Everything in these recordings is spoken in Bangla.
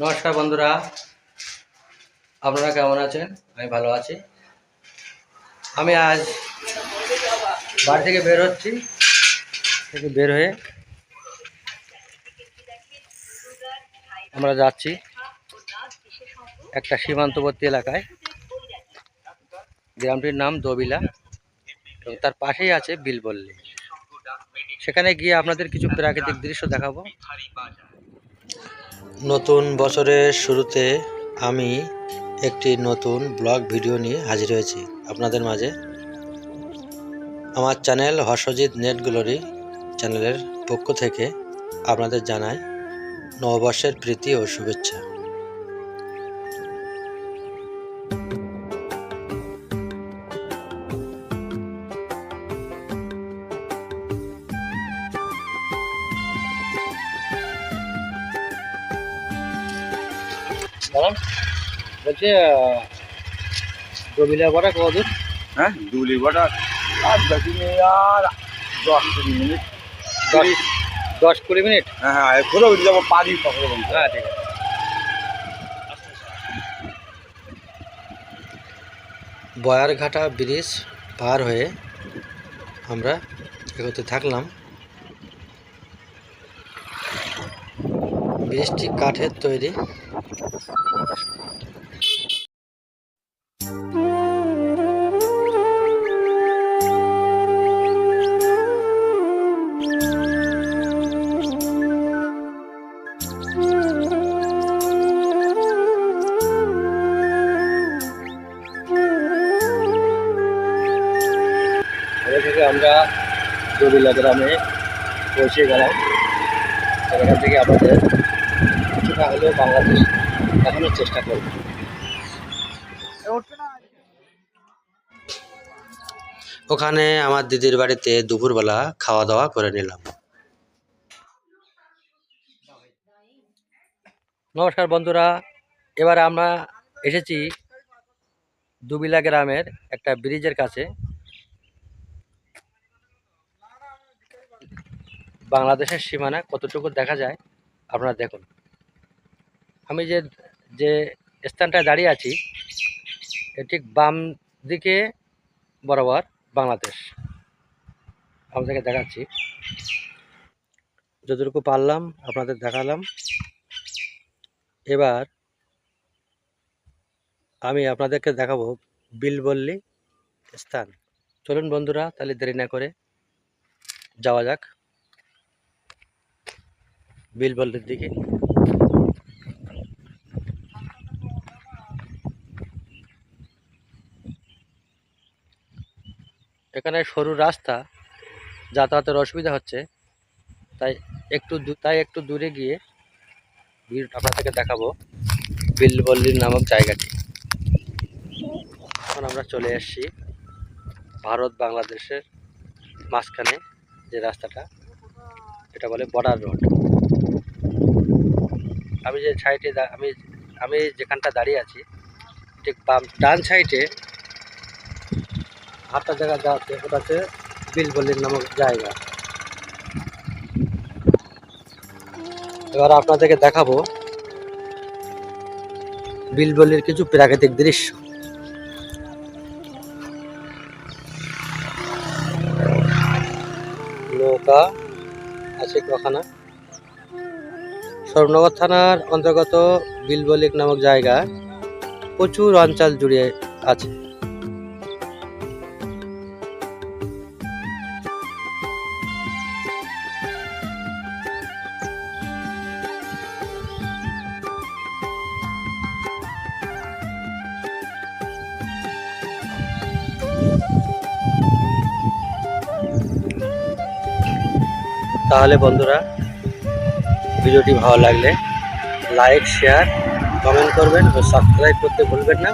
নমস্কার বন্ধুরা, আপনারা কেমন আছেন? আমি ভালো আছি। আমি আজ বাড়ি থেকে বের হচ্ছি। বের হয়ে আমরা যাচ্ছি একটা সীমান্তবর্তী এলাকায়। গ্রামটির নাম দবিলা এবং তার পাশেই আছে বিলবল্লী। সেখানে গিয়ে আপনাদের কিছু প্রাকৃতিক দৃশ্য দেখাবো। নতুন বছরের শুরুতে আমি একটি নতুন ব্লগ ভিডিও নিয়ে হাজির হয়েছি আপনাদের মাঝে। আমার চ্যানেল হর্ষজিৎ নেট গ্লোরি চ্যানেলের পক্ষ থেকে আপনাদের জানাই নববর্ষের প্রীতি ও শুভেচ্ছা। বলছি দবিলা বড়া কতদূর? হ্যাঁ, দুলি বটা আর বেশি নেই, আর 10-20 মিনিট। 10-20 মিনিট। হ্যাঁ, ঘুরে উঠে যাবো পারি পকড়ে বন্ধু। হ্যাঁ, ঠিক আছে। বয়ারঘাটা ব্রিজ পার হয়ে আমরা এগোতে থাকলাম। ব্রিজটি কাঠের তৈরি। থেকে আমরা দবিলা গ্রামে পৌঁছে গেলাম। সেখান থেকে আমাদের কিছুটা হলেও বাংলাদেশ দেখানোর চেষ্টা করব। ওখানে আমার দিদির বাড়িতে দুপুরবেলা খাওয়া দাওয়া করে নিলাম। নমস্কার বন্ধুরা, এবার আমরা এসেছি দুবিলা গ্রামের একটা ব্রিজের কাছে। বাংলাদেশের সীমানা কতটুকু দেখা যায় আপনারা দেখুন। আমি যে যে স্থানটায় দাঁড়িয়ে আছি এর ঠিক বাম দিকে বরাবর বাংলাদেশ। আপনাদেরকে দেখাচ্ছি, যতটুকু পারলাম আপনাদের দেখালাম। এবার আমি আপনাদেরকে দেখাবো বিলবল্লী স্থান। চলুন বন্ধুরা, তাহলে দেরি না করে যাওয়া যাক বিলবল্লীর দিকে। এখানে সরু রাস্তা, যাতায়াতের অসুবিধা হচ্ছে, তাই একটু দূরে গিয়ে আপনাদেরকে দেখাবো বিলবল্লী নামক জায়গাটি। এখন আমরা চলে এসেছি ভারত বাংলাদেশের মাঝখানে যে রাস্তাটা, এটা বলে বর্ডার রোড। আমি যে সাইডে আমি যেখানটা দাঁড়িয়ে আছি ঠিক ডান সাইডে হাঁটার জায়গা যা আছে ওটা হচ্ছে বিলবল্লী নামক জায়গা। এবার আপনাদেরকে দেখাবো বিলবল্লীর কিছু প্রাকৃতিক দৃশ্য। নৌকা আছে কখানা। স্বর্ণগর থানার অন্তর্গত বিলবল্লী নামক জায়গা প্রচুর অঞ্চল জুড়ে আছে। তাহলে বন্ধুরা, ভিডিওটি ভালো লাগলে লাইক, শেয়ার, কমেন্ট করবেন ও সাবস্ক্রাইব করতে ভুলবেন না।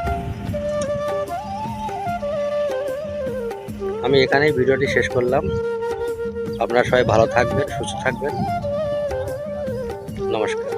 আমি এখানেই ভিডিওটি শেষ করলাম। আপনারা সবাই ভালো থাকবেন, সুস্থ থাকবেন। নমস্কার।